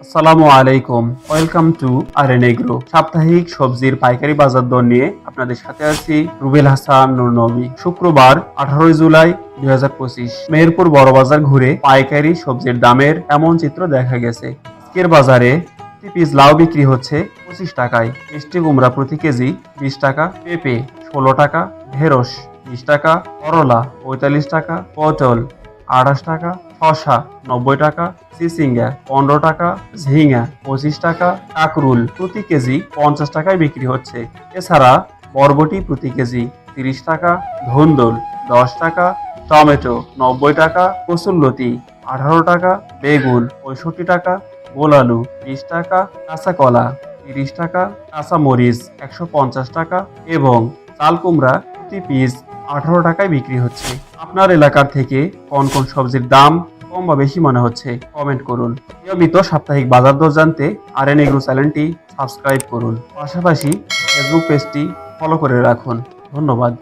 আসসালামু আলাইকুম, welcome to R agro. সাপ্তাহিক সবজির পাইকারি বাজার দর নিয়ে আপনাদের সাথে আছি রুবেল হাসান নূর নবী। শুক্রবার 18 জুলাই 2025 মেহেরপুর বড় বাজার ঘুরে পাইকারি সবজির দামের এমন চিত্র দেখা গেছে। আজকের বাজারে প্রতি পিস লাউ বিক্রি হচ্ছে 25 টাকায়, মিষ্টি কুমড়া প্রতি কেজি 20 টাকা, পেঁপে 16 টাকা, ঢেঁড়স 20 টাকা, করলা 45 টাকা, পটল 28 টাকা, শসা 90 টাকা, চিচিঙ্গা 15 টাকা, ঝিঙা 25 টাকা, কাকরুল প্রতি কেজি 50 টাকায় বিক্রি হচ্ছে। এছাড়া বরবটি প্রতি কেজি 30 টাকা, ধুন্দুল 10 টাকা, টমেটো 90 টাকা, কচুরলতি 18 টাকা, বেগুন 65 টাকা, গোলালু 20 টাকা, কাঁচা কলা 30 টাকা, কাঁচা মরিচ 150 টাকা এবং চাল কুমড়া প্রতি পিস 18 টাকায় বিক্রি হচ্ছে। আপনার এলাকার থেকে কোন কোন সবজির দাম কম বা বেশি মনে হচ্ছে কমেন্ট করুন। নিয়মিত সাপ্তাহিক বাজার দর জানতে আরএন এগ্রো চ্যানেলটি সাবস্ক্রাইব করুন, পাশাপাশি ফেসবুক পেজটি ফলো করে রাখুন। ধন্যবাদ।